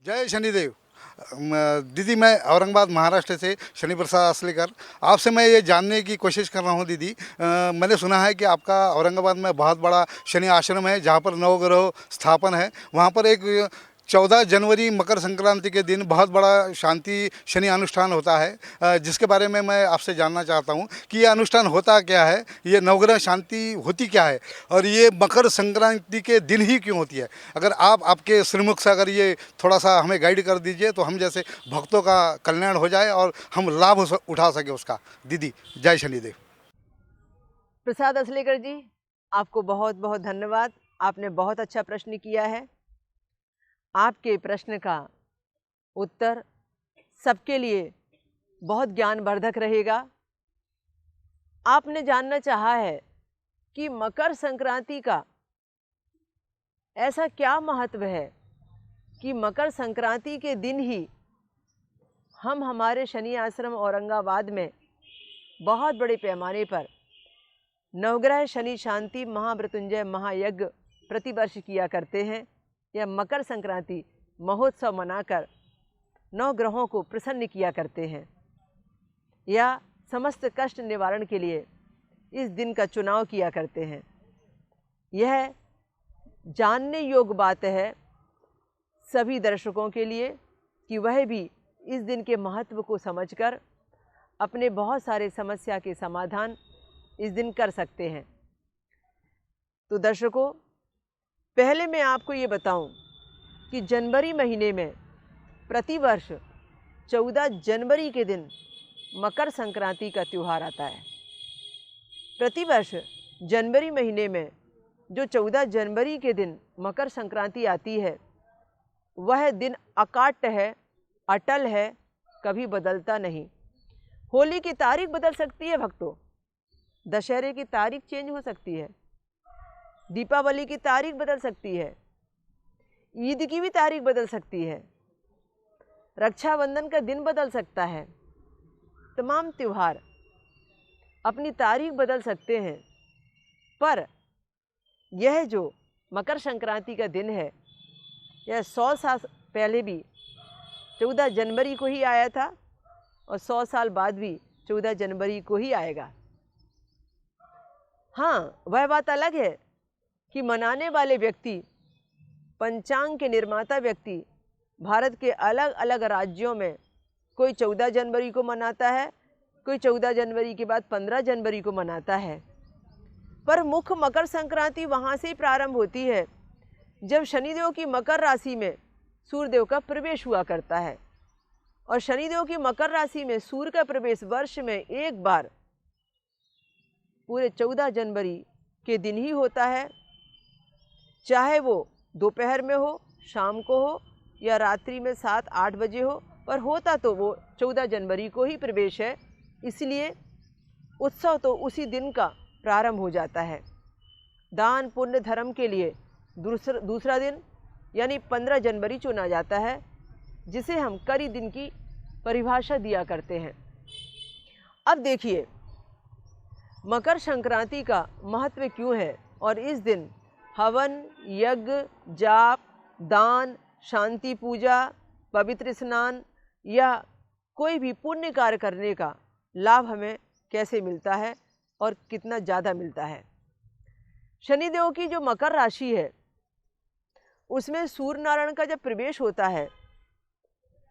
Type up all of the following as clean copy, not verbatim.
जय शनिदेव। दीदी, मैं औरंगाबाद महाराष्ट्र से शनि प्रसाद असलेकर। आपसे मैं ये जानने की कोशिश कर रहा हूँ दीदी, मैंने सुना है कि आपका औरंगाबाद में बहुत बड़ा शनि आश्रम है जहाँ पर नवग्रह स्थापन है। वहाँ पर एक 14 जनवरी मकर संक्रांति के दिन बहुत बड़ा शांति शनि अनुष्ठान होता है, जिसके बारे में मैं आपसे जानना चाहता हूँ कि ये अनुष्ठान होता क्या है, ये नवग्रह शांति होती क्या है और ये मकर संक्रांति के दिन ही क्यों होती है। अगर आप आपके श्रीमुख से अगर ये थोड़ा सा हमें गाइड कर दीजिए तो हम जैसे भक्तों का कल्याण हो जाए और हम लाभ उठा सके उसका। दीदी, जय शनिदेव। प्रसाद असलेकर जी, आपको बहुत बहुत धन्यवाद। आपने बहुत अच्छा प्रश्न किया है। आपके प्रश्न का उत्तर सबके लिए बहुत ज्ञानवर्धक रहेगा। आपने जानना चाहा है कि मकर संक्रांति का ऐसा क्या महत्व है कि मकर संक्रांति के दिन ही हम हमारे शनि आश्रम औरंगाबाद में बहुत बड़े पैमाने पर नवग्रह शनि शांति महामृत्युंजय महायज्ञ प्रतिवर्ष किया करते हैं। यह मकर संक्रांति महोत्सव मनाकर नवग्रहों को प्रसन्न किया करते हैं या समस्त कष्ट निवारण के लिए इस दिन का चुनाव किया करते हैं। यह जानने योग्य बात है सभी दर्शकों के लिए कि वह भी इस दिन के महत्व को समझकर अपने बहुत सारे समस्या के समाधान इस दिन कर सकते हैं। तो दर्शकों, पहले मैं आपको ये बताऊं कि जनवरी महीने में प्रतिवर्ष 14 जनवरी के दिन मकर संक्रांति का त्यौहार आता है। प्रतिवर्ष जनवरी महीने में जो 14 जनवरी के दिन मकर संक्रांति आती है, वह दिन अकाट्य है, अटल है, कभी बदलता नहीं। होली की तारीख बदल सकती है भक्तों, दशहरे की तारीख चेंज हो सकती है, दीपावली की तारीख बदल सकती है, ईद की भी तारीख बदल सकती है, रक्षाबंधन का दिन बदल सकता है। तमाम त्यौहार अपनी तारीख बदल सकते हैं, पर यह जो मकर संक्रांति का दिन है, यह 100 साल पहले भी 14 जनवरी को ही आया था और 100 साल बाद भी 14 जनवरी को ही आएगा। हाँ, वह बात अलग है कि मनाने वाले व्यक्ति, पंचांग के निर्माता व्यक्ति भारत के अलग अलग राज्यों में कोई 14 जनवरी को मनाता है, कोई 14 जनवरी के बाद 15 जनवरी को मनाता है, पर मुख्य मकर संक्रांति वहाँ से ही प्रारंभ होती है जब शनिदेव की मकर राशि में सूर्यदेव का प्रवेश हुआ करता है। और शनिदेव की मकर राशि में सूर्य का प्रवेश वर्ष में एक बार पूरे 14 जनवरी के दिन ही होता है, चाहे वो दोपहर में हो, शाम को हो या रात्रि में 7-8 बजे हो, पर होता तो वो 14 जनवरी को ही प्रवेश है। इसलिए उत्सव तो उसी दिन का प्रारंभ हो जाता है। दान पुण्य धर्म के लिए दूसरा दिन यानी 15 जनवरी चुना जाता है, जिसे हम करी दिन की परिभाषा दिया करते हैं। अब देखिए मकर संक्रांति का महत्व क्यों है और इस दिन हवन, यज्ञ, जाप, दान, शांति पूजा, पवित्र स्नान या कोई भी पुण्य कार्य करने का लाभ हमें कैसे मिलता है और कितना ज़्यादा मिलता है। शनिदेव की जो मकर राशि है उसमें सूर्य नारायण का जब प्रवेश होता है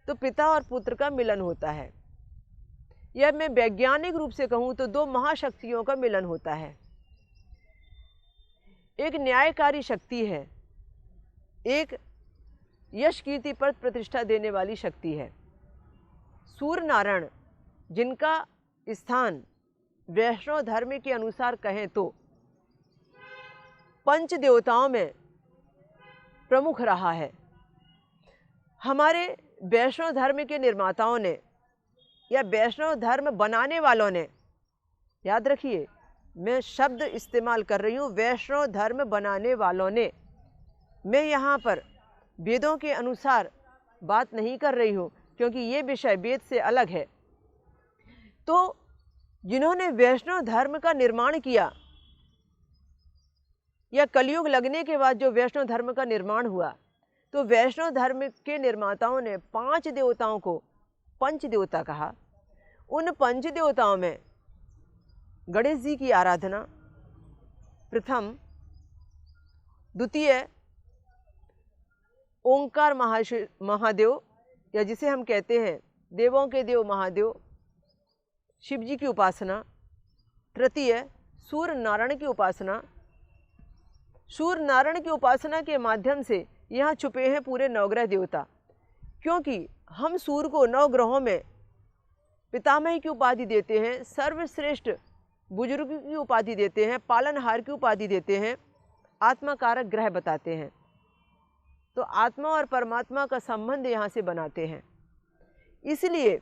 तो पिता और पुत्र का मिलन होता है। यह मैं वैज्ञानिक रूप से कहूँ तो दो महाशक्तियों का मिलन होता है। एक न्यायकारी शक्ति है, एक यश कीर्ति पर प्रतिष्ठा देने वाली शक्ति है। सूर्य नारायण जिनका स्थान वैष्णव धर्म के अनुसार कहें तो पंच देवताओं में प्रमुख रहा है। हमारे वैष्णव धर्म के निर्माताओं ने या वैष्णव धर्म बनाने वालों ने, याद रखिए मैं शब्द इस्तेमाल कर रही हूँ वैष्णव धर्म बनाने वालों ने, मैं यहाँ पर वेदों के अनुसार बात नहीं कर रही हूँ क्योंकि ये विषय वेद से अलग है। तो जिन्होंने वैष्णव धर्म का निर्माण किया या कलयुग लगने के बाद जो वैष्णव धर्म का निर्माण हुआ, तो वैष्णव धर्म के निर्माताओं ने 5 देवताओं को पंच देवता कहा। उन पंच देवताओं में गणेश जी की आराधना प्रथम, द्वितीय ओंकार महादेव या जिसे हम कहते हैं देवों के देव महादेव शिव जी की उपासना, तृतीय सूर्य नारायण की उपासना। सूर्य नारायण की उपासना के माध्यम से यहाँ छुपे हैं पूरे नवग्रह देवता, क्योंकि हम सूर्य को 9 ग्रहों में पितामह की उपाधि देते हैं, सर्वश्रेष्ठ बुजुर्ग की उपाधि देते हैं, पालनहार की उपाधि देते हैं, आत्मा कारक ग्रह बताते हैं। तो आत्मा और परमात्मा का संबंध यहाँ से बनाते हैं। इसलिए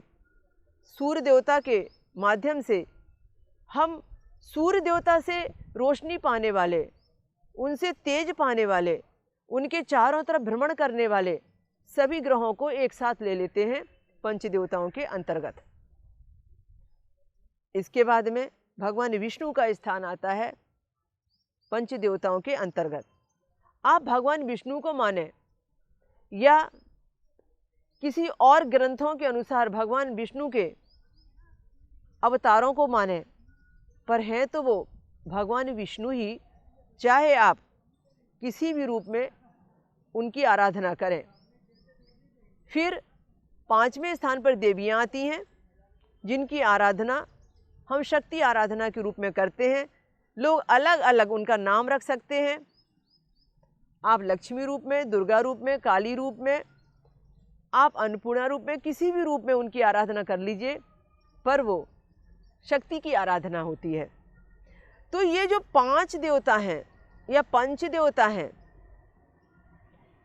सूर्य देवता के माध्यम से हम सूर्य देवता से रोशनी पाने वाले, उनसे तेज पाने वाले, उनके चारों तरफ भ्रमण करने वाले सभी ग्रहों को एक साथ ले लेते हैं पंचदेवताओं के अंतर्गत। इसके बाद में भगवान विष्णु का स्थान आता है पंचदेवताओं के अंतर्गत। आप भगवान विष्णु को माने या किसी और ग्रंथों के अनुसार भगवान विष्णु के अवतारों को माने, पर हैं तो वो भगवान विष्णु ही, चाहे आप किसी भी रूप में उनकी आराधना करें। फिर 5वें स्थान पर देवियाँ आती हैं, जिनकी आराधना हम शक्ति आराधना के रूप में करते हैं। लोग अलग अलग उनका नाम रख सकते हैं। आप लक्ष्मी रूप में, दुर्गा रूप में, काली रूप में, आप अन्नपूर्णा रूप में, किसी भी रूप में उनकी आराधना कर लीजिए, पर वो शक्ति की आराधना होती है। तो ये जो 5 देवता हैं या पंच देवता हैं,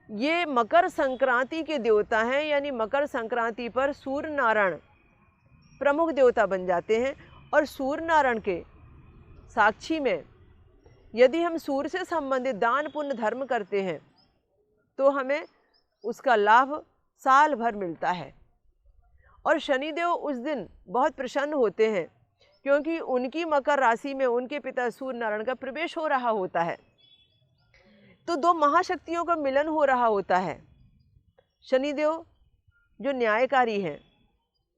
ये मकर संक्रांति के देवता हैं, यानी मकर संक्रांति पर सूर्य नारायण प्रमुख देवता बन जाते हैं। और सूर्य नारायण के साक्षी में यदि हम सूर्य से संबंधित दान पुण्य धर्म करते हैं तो हमें उसका लाभ साल भर मिलता है। और शनिदेव उस दिन बहुत प्रसन्न होते हैं, क्योंकि उनकी मकर राशि में उनके पिता सूर्य नारायण का प्रवेश हो रहा होता है। तो 2 महाशक्तियों का मिलन हो रहा होता है। शनिदेव जो न्यायकारी हैं,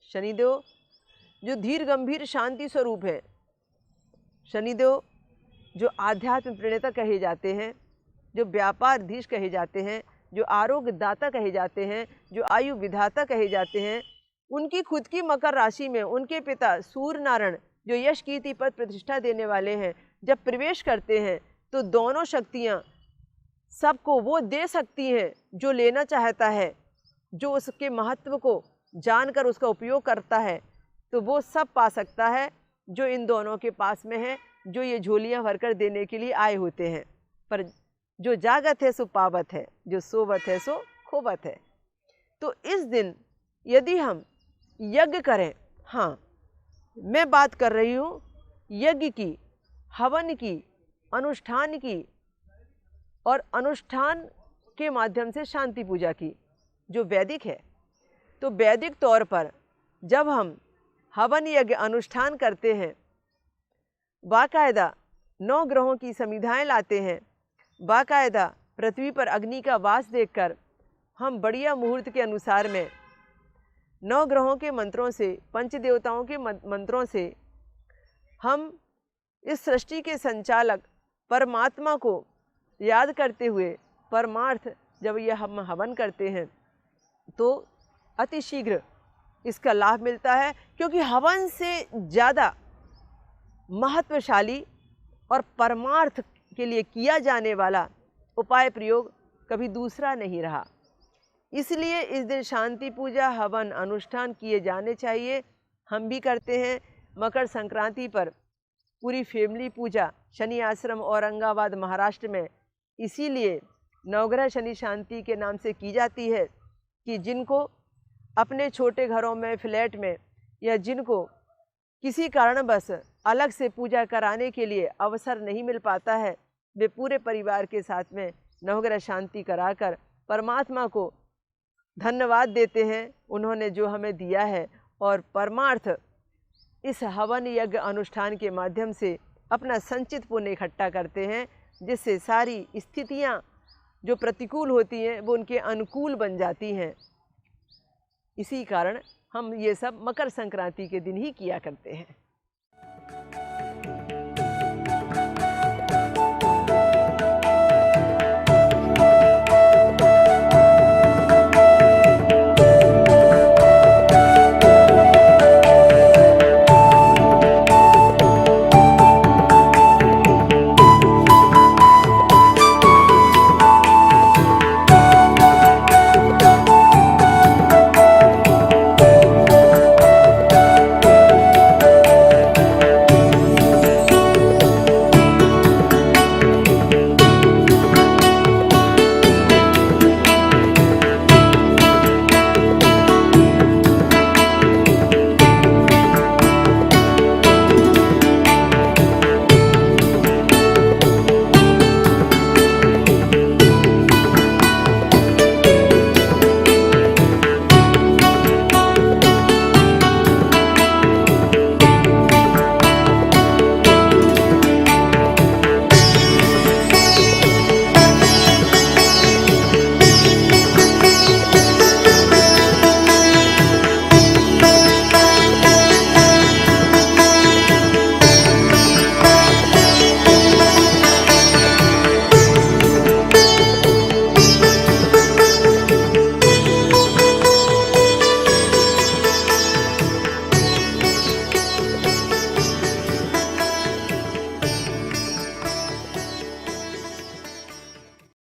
शनिदेव जो धीर गंभीर शांति स्वरूप है, शनिदेव जो आध्यात्म प्रणेता कहे जाते हैं, जो व्यापार धीश कहे जाते हैं, जो आरोग्य दाता कहे जाते हैं, जो आयु विधाता कहे जाते हैं, उनकी खुद की मकर राशि में उनके पिता सूर्य नारायण जो यश कीर्ति पद प्रतिष्ठा देने वाले हैं, जब प्रवेश करते हैं तो दोनों शक्तियाँ सबको वो दे सकती हैं जो लेना चाहता है। जो उसके महत्व को जानकर उसका उपयोग करता है तो वो सब पा सकता है जो इन दोनों के पास में है, जो ये झोलियाँ भरकर देने के लिए आए होते हैं। पर जो जागत है सो पावत है, जो सोवत है सो खोवत है। तो इस दिन यदि हम यज्ञ करें, हाँ मैं बात कर रही हूँ यज्ञ की, हवन की, अनुष्ठान की, और अनुष्ठान के माध्यम से शांति पूजा की, जो वैदिक है। तो वैदिक तौर पर जब हम हवन यज्ञ अनुष्ठान करते हैं, बाकायदा 9 ग्रहों की समिधाएँ लाते हैं, बाकायदा पृथ्वी पर अग्नि का वास देखकर हम बढ़िया मुहूर्त के अनुसार में 9 ग्रहों के मंत्रों से, पंच देवताओं के मंत्रों से हम इस सृष्टि के संचालक परमात्मा को याद करते हुए परमार्थ जब यह हम हवन करते हैं तो अति शीघ्र इसका लाभ मिलता है। क्योंकि हवन से ज़्यादा महत्वशाली और परमार्थ के लिए किया जाने वाला उपाय प्रयोग कभी दूसरा नहीं रहा। इसलिए इस दिन शांति पूजा, हवन, अनुष्ठान किए जाने चाहिए। हम भी करते हैं। मकर संक्रांति पर पूरी फैमिली पूजा शनि आश्रम औरंगाबाद महाराष्ट्र में इसीलिए नवग्रह शनि शांति के नाम से की जाती है कि जिनको अपने छोटे घरों में, फ्लैट में, या जिनको किसी कारणवश अलग से पूजा कराने के लिए अवसर नहीं मिल पाता है, वे पूरे परिवार के साथ में नवग्रह शांति कराकर परमात्मा को धन्यवाद देते हैं, उन्होंने जो हमें दिया है, और परमार्थ इस हवन यज्ञ अनुष्ठान के माध्यम से अपना संचित पुण्य इकट्ठा करते हैं, जिससे सारी स्थितियाँ जो प्रतिकूल होती हैं वो उनके अनुकूल बन जाती हैं। इसी कारण हम ये सब मकर संक्रांति के दिन ही किया करते हैं।